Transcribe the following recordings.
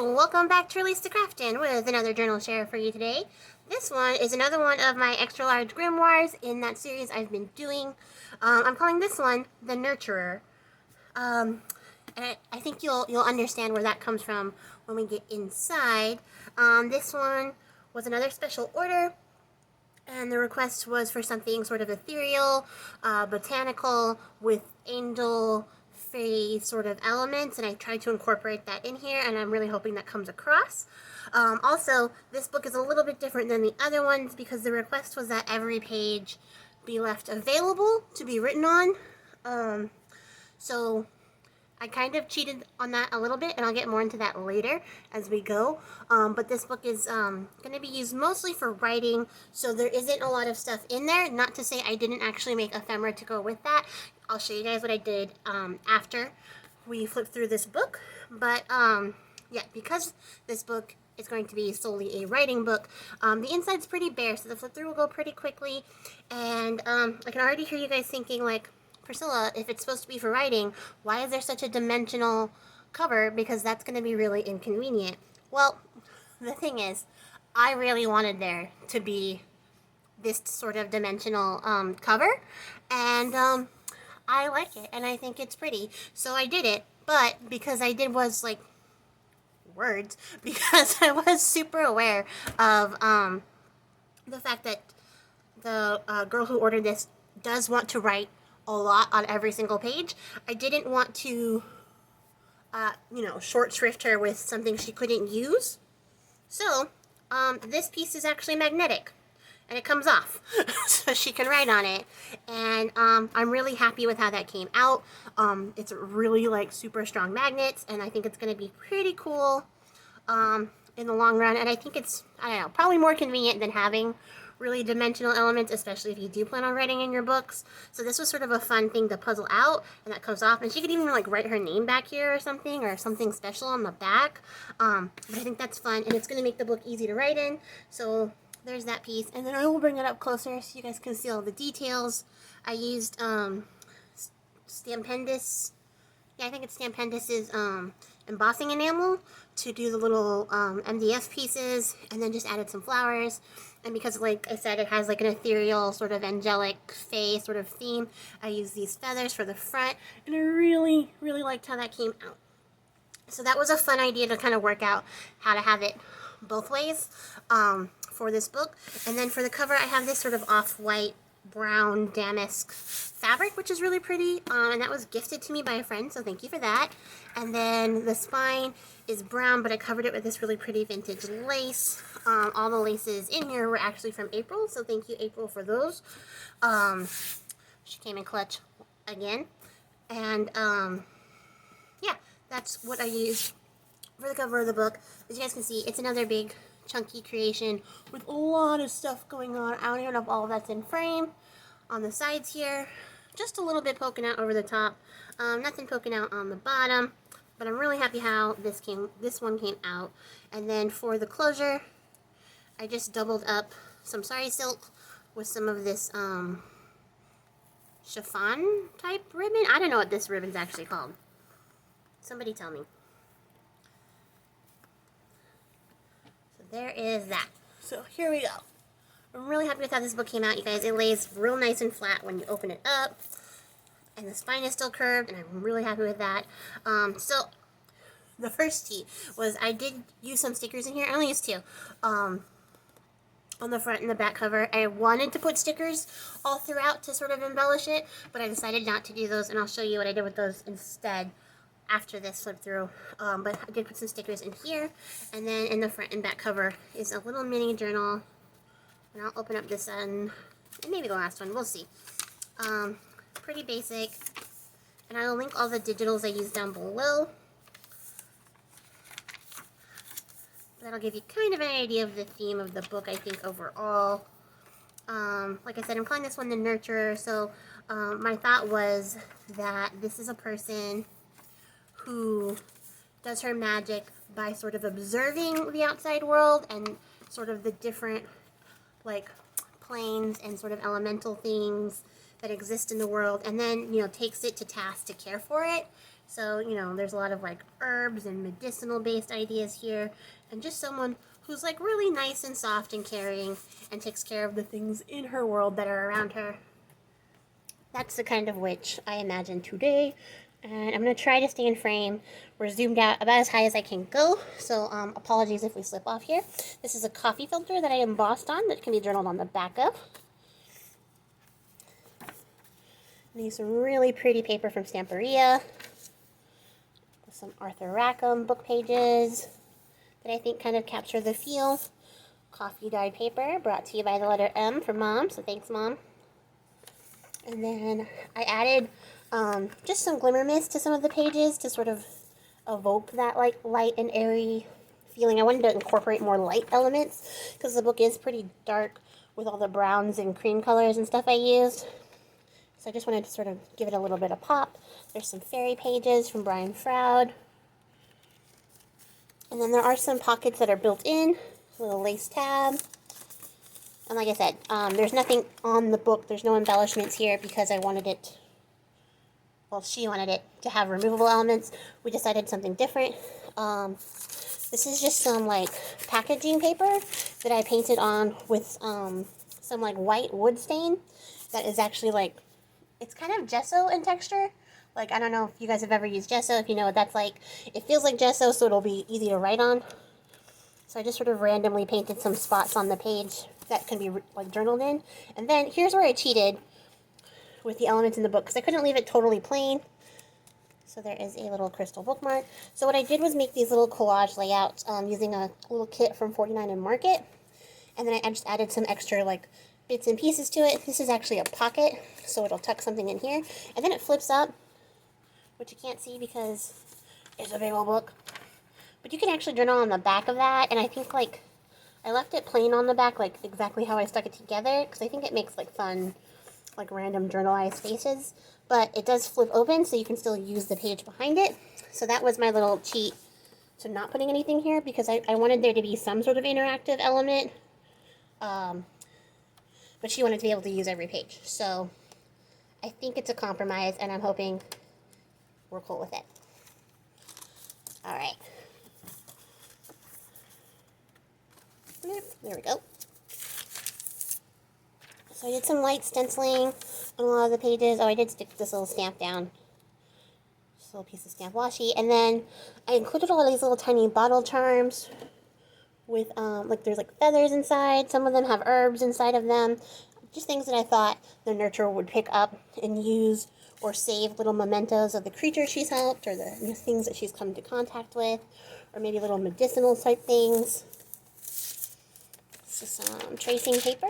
welcome back to Release the Craftin with another journal share for you today. This one is another one of my extra large grimoires in that series I've been doing. I'm calling this one The Nurturer. And I think you'll understand where that comes from when we get inside. This one was another special order, and the request was for something sort of ethereal, botanical, with angel fairy sort of elements, and I tried to incorporate that in here, and I'm really hoping that comes across. Also, this book is a little bit different than the other ones because the request was that every page be left available to be written on. So I kind of cheated on that a little bit, and I'll get more into that later as we go. But this book is going to be used mostly for writing, so there isn't a lot of stuff in there. Not to say I didn't actually make ephemera to go with that. I'll show you guys what I did after we flip through this book. But yeah, because this book is going to be solely a writing book, the inside's pretty bare, so the flip through will go pretty quickly. And I can already hear you guys thinking, like, Priscilla, if it's supposed to be for writing, why is there such a dimensional cover? Because that's going to be really inconvenient. Well, the thing is, I really wanted there to be this sort of dimensional cover, and I like it, and I think it's pretty, so I did it. But because I did was like words, because I was super aware of the fact that the girl who ordered this does want to write a lot on every single page. I didn't want to, short shrift her with something she couldn't use. So, this piece is actually magnetic, and it comes off, so she can write on it. And I'm really happy with how that came out. It's really like super strong magnets, and I think it's going to be pretty cool in the long run. And I think it's, I don't know, probably more convenient than having really dimensional elements, especially if you do plan on writing in your books. So this was sort of a fun thing to puzzle out, and that comes off. And she could even like write her name back here or something special on the back. But I think that's fun, and it's going to make the book easy to write in. So there's that piece, and then I will bring it up closer so you guys can see all the details. I used Stampendous. Yeah, I think it's Stampendous' embossing enamel to do the little MDF pieces, and then just added some flowers. And because, like I said, it has like an ethereal sort of angelic fae sort of theme, I used these feathers for the front, and I really, really liked how that came out. So that was a fun idea to kind of work out how to have it both ways for this book. And then for the cover, I have this sort of off-white brown damask fabric, which is really pretty, and that was gifted to me by a friend, so thank you for that. And then the spine is brown, but I covered it with this really pretty vintage lace. All the laces in here were actually from April, so thank you, April, for those. She came in clutch again. And yeah, that's what I used for the cover of the book. As you guys can see, it's another big chunky creation with a lot of stuff going on. I don't even know if all of that's in frame. On the sides here, just a little bit poking out over the top. Nothing poking out on the bottom, but I'm really happy how this one came out. And then for the closure, I just doubled up some sari silk with some of this chiffon type ribbon. I don't know what this ribbon's actually called. Somebody tell me. There is that. So here we go. I'm really happy with how this book came out, you guys. It lays real nice and flat when you open it up. And the spine is still curved, and I'm really happy with that. So the first tea was I did use some stickers in here. I only used two. On the front and the back cover. I wanted to put stickers all throughout to sort of embellish it, but I decided not to do those, and I'll show you what I did with those instead after this flip through. But I did put some stickers in here, and then in the front and back cover is a little mini journal, and I'll open up this one, and maybe the last one, we'll see. Pretty basic, and I'll link all the digitals I used down below. That'll give you kind of an idea of the theme of the book, I think, overall. Like I said, I'm calling this one The Nurturer, so my thought was that this is a person who does her magic by sort of observing the outside world and sort of the different, like, planes and sort of elemental things that exist in the world, and then, takes it to task to care for it. So, you know, there's a lot of like herbs and medicinal based ideas here, and just someone who's like really nice and soft and caring and takes care of the things in her world that are around her. That's the kind of witch I imagine today. And I'm going to try to stay in frame. We're zoomed out about as high as I can go, so apologies if we slip off here. This is a coffee filter that I embossed on that can be journaled on the back of. These are really pretty paper from Stamperia. Some Arthur Rackham book pages that I think kind of capture the feel. Coffee dyed paper brought to you by the letter M for Mom, so thanks, Mom. And then I added just some glimmer mist to some of the pages to sort of evoke that like light and airy feeling. I wanted to incorporate more light elements because the book is pretty dark with all the browns and cream colors and stuff I used. So I just wanted to sort of give it a little bit of pop. There's some fairy pages from Brian Froud. And then there are some pockets that are built in, a little lace tab. And like I said, there's nothing on the book. There's no embellishments here because I wanted it, well, she wanted it to have removable elements. We decided something different. This is just some like packaging paper that I painted on with some like white wood stain that is actually like, it's kind of gesso in texture. Like, I don't know if you guys have ever used gesso, if you know what that's like. It feels like gesso, so it'll be easy to write on. So I just sort of randomly painted some spots on the page that can be like journaled in. And then here's where I cheated with the elements in the book, because I couldn't leave it totally plain. So there is a little crystal bookmark. So what I did was make these little collage layouts using a little kit from 49 and Market. And then I just added some extra like bits and pieces to it. This is actually a pocket, so it'll tuck something in here. And then it flips up, which you can't see because it's a big old book. But you can actually journal on the back of that, and I think like I left it plain on the back, like exactly how I stuck it together, because I think it makes like fun, like random journalized spaces. But it does flip open, so you can still use the page behind it. So that was my little cheat to not putting anything here, because I wanted there to be some sort of interactive element. But she wanted to be able to use every page. So I think it's a compromise, and I'm hoping we're cool with it. All right. There we go. So I did some light stenciling on a lot of the pages. Oh, I did stick this little stamp down. Just a little piece of stamp washi. And then I included all of these little tiny bottle charms with, like, there's like feathers inside. Some of them have herbs inside of them. Just things that I thought the nurturer would pick up and use or save little mementos of the creatures she's helped or the things that she's come into contact with, or maybe little medicinal type things. This is some tracing paper,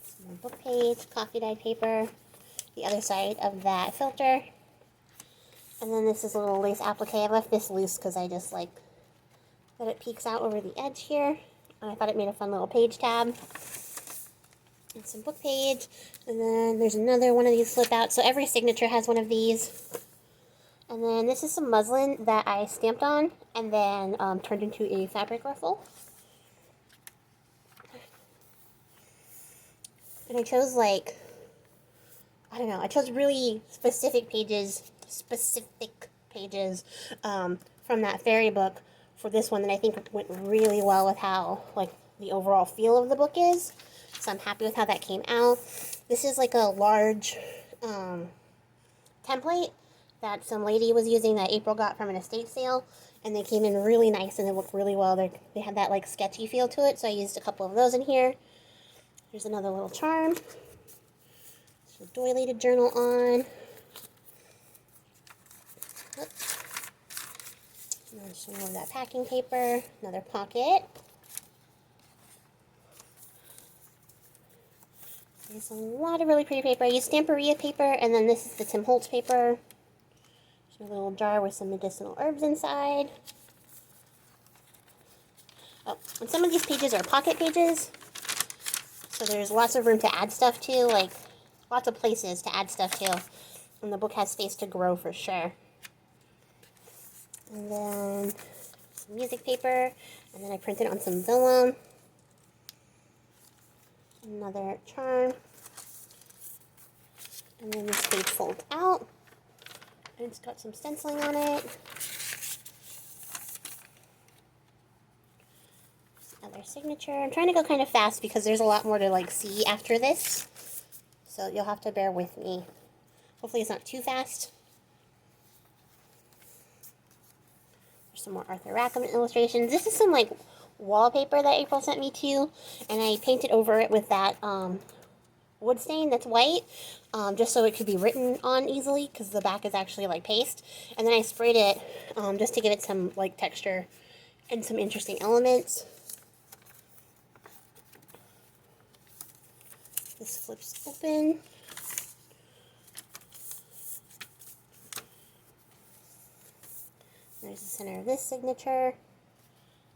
some book page, coffee dyed paper, the other side of that filter, and then this is a little lace applique. I left this loose because I just like that it peeks out over the edge here, and I thought it made a fun little page tab. And some book page, and then there's another one of these flip out. So every signature has one of these. And then this is some muslin that I stamped on and then turned into a fabric ruffle. And I chose like, I don't know, I chose really specific pages from that fairy book for this one that I think went really well with how like the overall feel of the book is. So I'm happy with how that came out. This is like a large template that some lady was using that April got from an estate sale, and they came in really nice and they looked really well. They had that like sketchy feel to it, so I used a couple of those in here. Here's another little charm. There's a doily to journal on. And then some more of that packing paper, another pocket. There's a lot of really pretty paper. I used Stamperia paper, and then this is the Tim Holtz paper. There's a little jar with some medicinal herbs inside. Oh, and some of these pages are pocket pages, so there's lots of room to add stuff to, like lots of places to add stuff to, and the book has space to grow for sure. And then some music paper, and then I printed on some vellum. Another charm. And then this page folds out. And it's got some stenciling on it. Another signature. I'm trying to go kind of fast because there's a lot more to like see after this. So you'll have to bear with me. Hopefully it's not too fast. There's some more Arthur Rackham illustrations. This is some like wallpaper that April sent me too. And I painted over it with that wood stain that's white. Just so it could be written on easily because the back is actually like paste. And then I sprayed it just to give it some like texture and some interesting elements. This flips open. There's the center of this signature.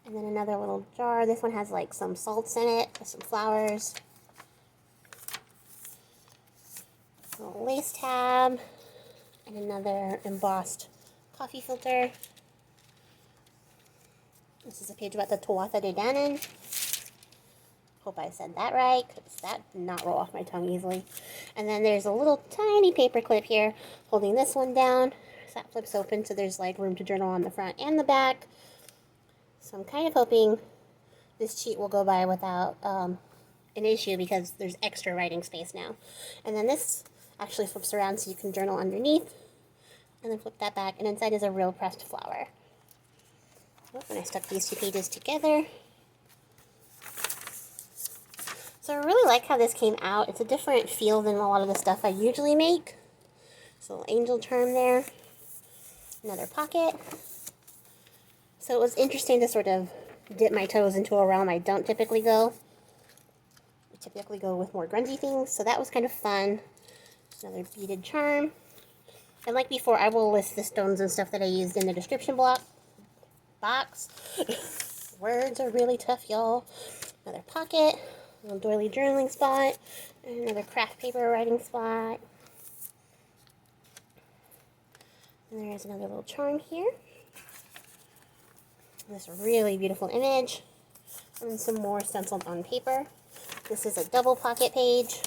And then another little jar. This one has like some salts in it, with some flowers. A little lace tab. And another embossed coffee filter. This is a page about the Tuatha De Danann. Hope I said that right, because that did not roll off my tongue easily. And then there's a little tiny paper clip here holding this one down. So that flips open, so there's like room to journal on the front and the back. So I'm kind of hoping this cheat will go by without an issue because there's extra writing space now. And then this actually flips around so you can journal underneath. And then flip that back, and inside is a real pressed flower. Oh, and I stuck these two pages together. So I really like how this came out. It's a different feel than a lot of the stuff I usually make. So a little angel charm there. Another pocket. So it was interesting to sort of dip my toes into a realm I don't typically go. I typically go with more grungy things, so that was kind of fun. Another beaded charm. And like before, I will list the stones and stuff that I used in the description box. Words are really tough, y'all. Another pocket. A little doily journaling spot, and another craft paper writing spot. And there's another little charm here. This really beautiful image. And then some more stenciled on paper. This is a double pocket page.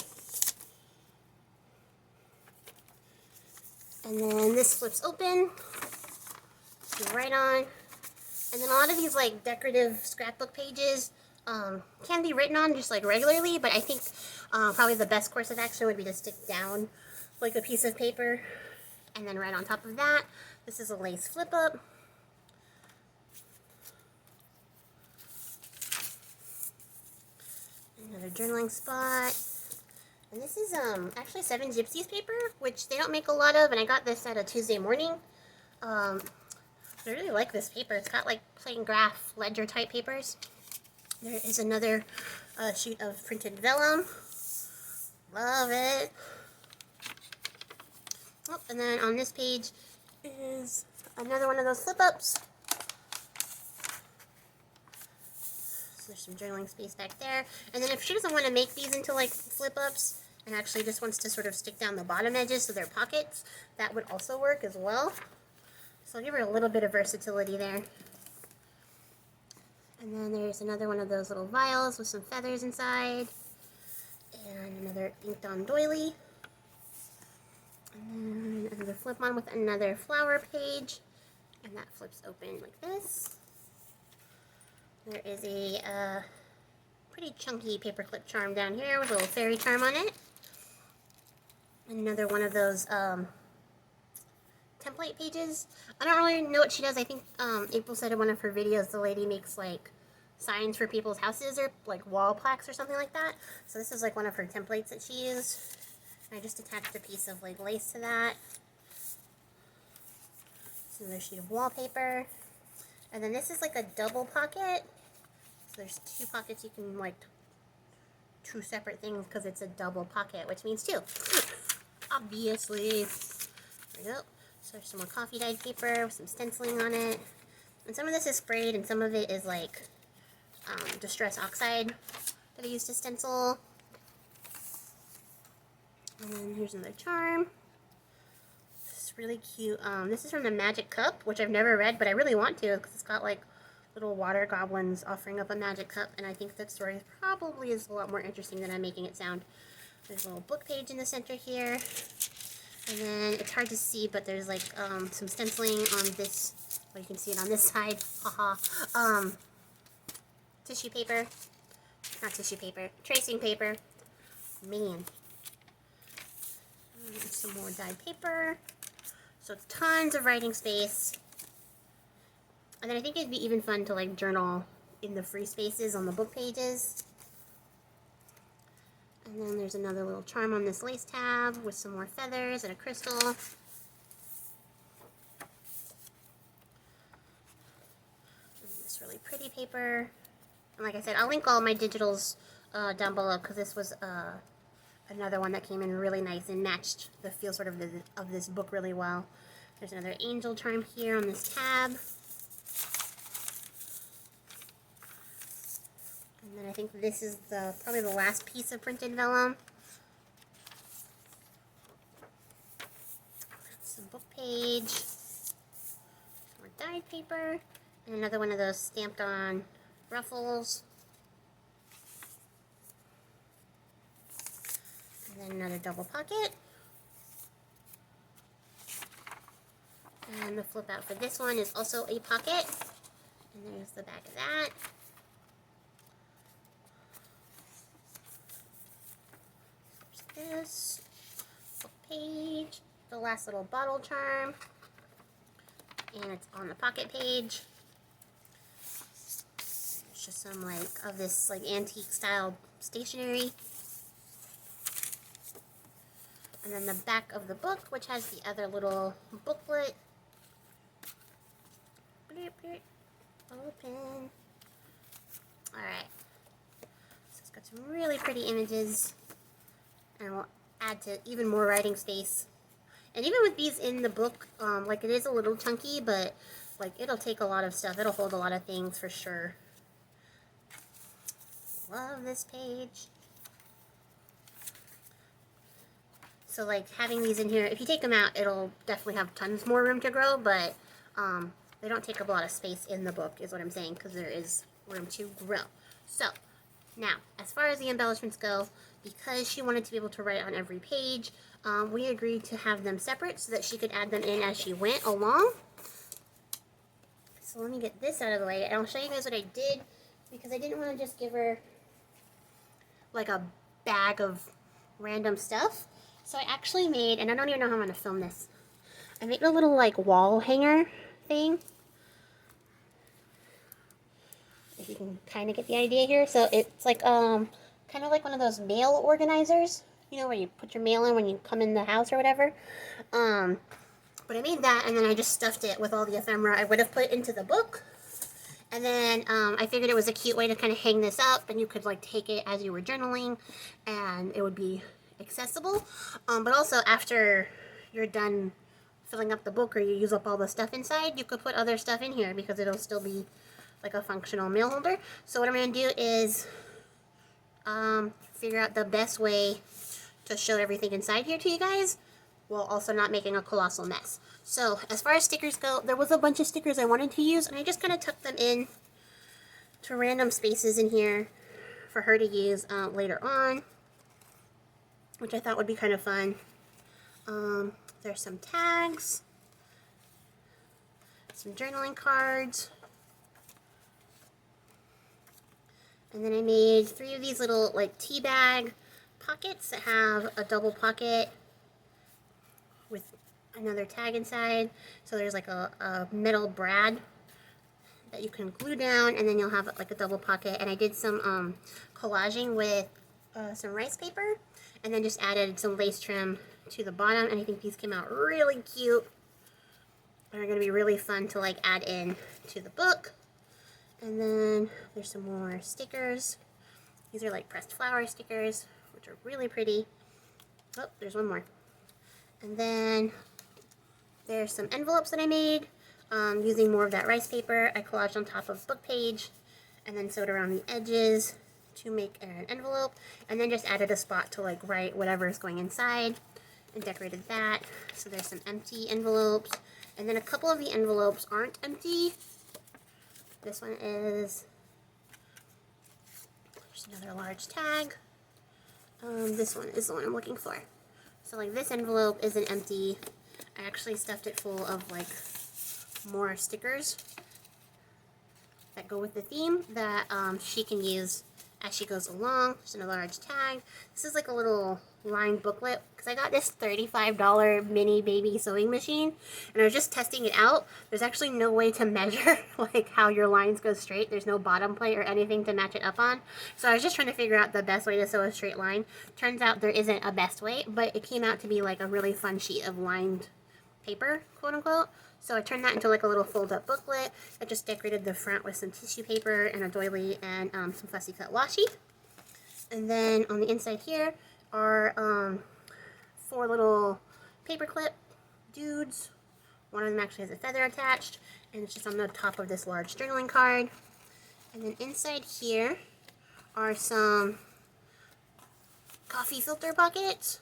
And then this flips open. So right on. And then a lot of these like decorative scrapbook pages can be written on just like regularly, but I think probably the best course of action would be to stick down like a piece of paper and then right on top of that. This is a lace flip up. Another journaling spot. And this is actually 7 Gypsies paper, which they don't make a lot of, and I got this at a Tuesday morning. I really like this paper. It's got like plain graph ledger type papers. There is another sheet of printed vellum. Love it. Oh, and then on this page is another one of those flip-ups. So there's some journaling space back there. And then if she doesn't want to make these into like flip-ups and actually just wants to sort of stick down the bottom edges so they're pockets, that would also work as well. So I'll give her a little bit of versatility there. And then there's another one of those little vials with some feathers inside. And another inked on doily. And then another flip on with another flower page. And that flips open like this. There is a pretty chunky paperclip charm down here with a little fairy charm on it. And another one of those template pages. I don't really know what she does. I think April said in one of her videos the lady makes like signs for people's houses or like wall plaques or something like that. So this is like one of her templates that she used. And I just attached a piece of like lace to that. It's another sheet of wallpaper. And then this is like a double pocket. So there's 2 pockets. You can like 2 separate things because it's a double pocket, which means 2. Obviously. There we go. So there's some more coffee dyed paper with some stenciling on it. And some of this is sprayed and some of it is like distress oxide that I used to stencil. And then here's another charm. This is really cute. This is from the Magic Cup, which I've never read, but I really want to because it's got like little water goblins offering up a magic cup, and I think that story probably is a lot more interesting than I'm making it sound. There's a little book page in the center here. And then it's hard to see, but there's like some stenciling on this. Well, you can see it on this side. Haha. Tissue paper. Not tissue paper. Tracing paper. Man. Some more dyed paper. So tons of writing space. And then I think it'd be even fun to like journal in the free spaces on the book pages. And then there's another little charm on this lace tab with some more feathers and a crystal. And this really pretty paper. And like I said, I'll link all my digitals down below because this was another one that came in really nice and matched the feel sort of this book really well. There's another angel charm here on this tab. And then I think this is probably the last piece of printed vellum. Some book page, some more dyed paper, and another one of those stamped on ruffles. And then another double pocket. And the flip out for this one is also a pocket. And there's the back of that. This book page, the last little bottle charm, and it's on the pocket page. It's just some like of this like antique style stationery, and then the back of the book, which has the other little booklet. Open. All right, so it's got some really pretty images. And we'll add to even more writing space. And even with these in the book, like it is a little chunky, but like it'll take a lot of stuff. It'll hold a lot of things for sure. Love this page. So like having these in here, if you take them out, it'll definitely have tons more room to grow, but they don't take up a lot of space in the book is what I'm saying, because there is room to grow. So now, as far as the embellishments go, because she wanted to be able to write on every page, we agreed to have them separate so that she could add them in as she went along. So let me get this out of the way, and I'll show you guys what I did, because I didn't want to just give her like a bag of random stuff. So I actually made, and I don't even know how I'm going to film this, I made a little like wall hanger thing. If you can kind of get the idea here. So it's like kind of like one of those mail organizers, you know, where you put your mail in when you come in the house or whatever. But I made that, and then I just stuffed it with all the ephemera I would have put into the book. And then I figured it was a cute way to kind of hang this up, and you could like take it as you were journaling, and it would be accessible. But also after you're done filling up the book or you use up all the stuff inside, you could put other stuff in here because it'll still be like a functional mail holder. So what I'm going to do is figure out the best way to show everything inside here to you guys, while also not making a colossal mess. So as far as stickers go, there was a bunch of stickers I wanted to use, and I just kind of tucked them in to random spaces in here for her to use later on, which I thought would be kind of fun. There's some tags, some journaling cards, and then I made 3 of these little like tea bag pockets that have a double pocket with another tag inside. So there's like a metal brad that you can glue down, and then you'll have like a double pocket. And I did some collaging with some rice paper, and then just added some lace trim to the bottom, and I think these came out really cute. They're going to be really fun to like add in to the book. And then there's some more stickers. These are like pressed flower stickers, which are really pretty. Oh, there's one more. And then there's some envelopes that I made using more of that rice paper. I collaged on top of book page and then sewed around the edges to make an envelope, and then just added a spot to like write whatever is going inside and decorated that. So there's some empty envelopes, and then a couple of the envelopes aren't empty. This one is just another large tag. This one is the one I'm looking for. So like this envelope isn't empty. I actually stuffed it full of like more stickers that go with the theme that she can use as she goes along. There's a large tag. This is like a little lined booklet because I got this $35 mini baby sewing machine and I was just testing it out. There's actually no way to measure like how your lines go straight. There's no bottom plate or anything to match it up on. So I was just trying to figure out the best way to sew a straight line. Turns out there isn't a best way, but it came out to be like a really fun sheet of lined paper, quote unquote. So I turned that into like a little fold-up booklet. I just decorated the front with some tissue paper and a doily and some fussy cut washi. And then on the inside here are 4 little paperclip dudes. One of them actually has a feather attached, and it's just on the top of this large journaling card. And then inside here are some coffee filter pockets.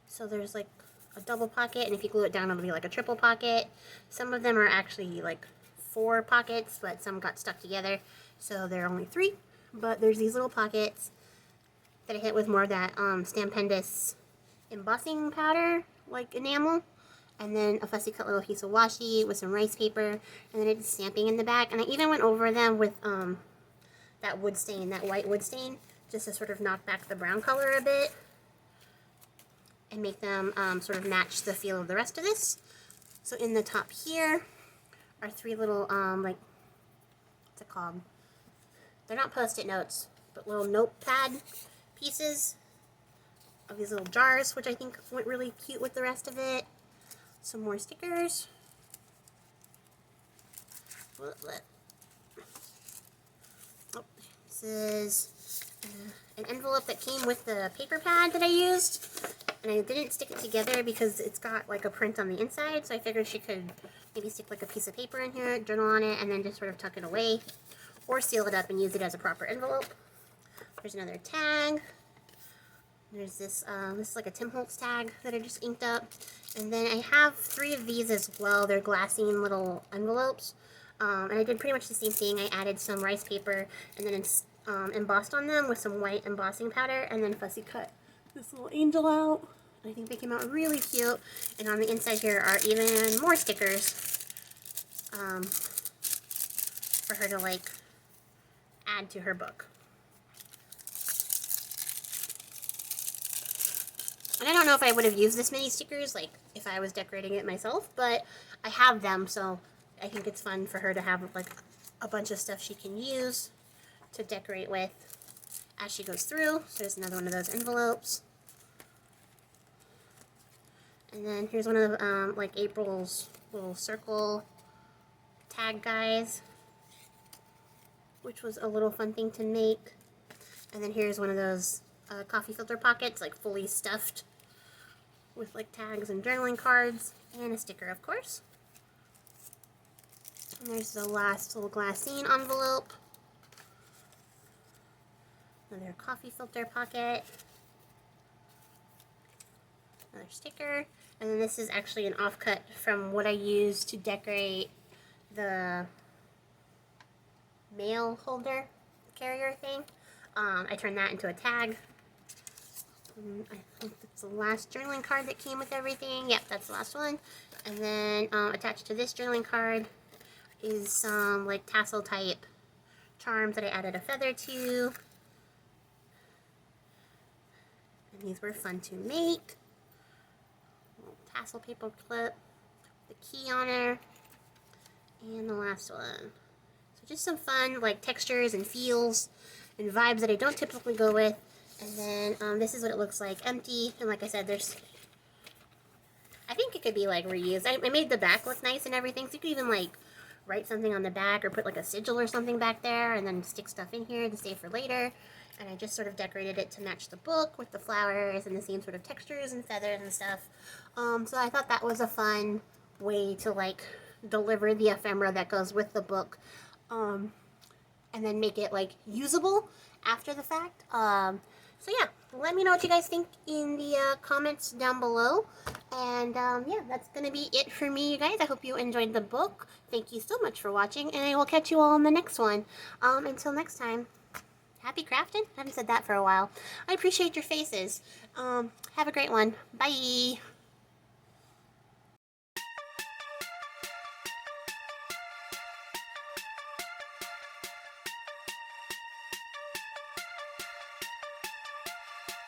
So there's like a double pocket, and if you glue it down it'll be like a triple pocket. Some of them are actually like 4 pockets, but some got stuck together, so there are only 3. But there's these little pockets that I hit with more of that Stampendous embossing powder, like enamel, and then a fussy cut little piece of washi with some rice paper, and then I did stamping in the back, and I even went over them with that wood stain, that white wood stain, just to sort of knock back the brown color a bit and make them sort of match the feel of the rest of this. So in the top here are 3 little, like, what's it called? They're not Post-it notes, but little notepad pieces of these little jars, which I think went really cute with the rest of it. Some more stickers. Oh, this is an envelope that came with the paper pad that I used. And I didn't stick it together because it's got like a print on the inside, so I figured she could maybe stick like a piece of paper in here, journal on it, and then just sort of tuck it away, or seal it up and use it as a proper envelope. There's another tag. There's this, this is like a Tim Holtz tag that I just inked up. And then I have 3 of these as well. They're glassine little envelopes. And I did pretty much the same thing. I added some rice paper and then embossed on them with some white embossing powder, and then fussy cut this little angel out. I think they came out really cute. And on the inside here are even more stickers for her to like add to her book. And I don't know if I would have used this many stickers like if I was decorating it myself, but I have them, so I think it's fun for her to have like a bunch of stuff she can use to decorate with as she goes through. So there's another one of those envelopes. And then here's one of like April's little circle tag guys, which was a little fun thing to make. And then here's one of those coffee filter pockets, like fully stuffed with like tags and journaling cards and a sticker, of course. And there's the last little glassine envelope. Another coffee filter pocket. Another sticker. And then this is actually an offcut from what I used to decorate the mail holder carrier thing. I turned that into a tag. I think that's the last journaling card that came with everything. Yep, that's the last one. And then attached to this journaling card is some like tassel type charms that I added a feather to. And these were fun to make. Little tassel paper clip, the key on her, and the last one. So just some fun like textures and feels and vibes that I don't typically go with. And then this is what it looks like, empty. And like I said, there's, I think it could be like reused. I made the back look nice and everything, so you could even like write something on the back or put like a sigil or something back there and then stick stuff in here to save for later. And I just sort of decorated it to match the book with the flowers and the same sort of textures and feathers and stuff. So I thought that was a fun way to like deliver the ephemera that goes with the book, and then make it like usable after the fact. So yeah, let me know what you guys think in the comments down below. And yeah, that's going to be it for me, you guys. I hope you enjoyed the book. Thank you so much for watching, and I will catch you all in the next one. Until next time, Happy crafting? I haven't said that for a while. I appreciate your faces. Have a great one. Bye.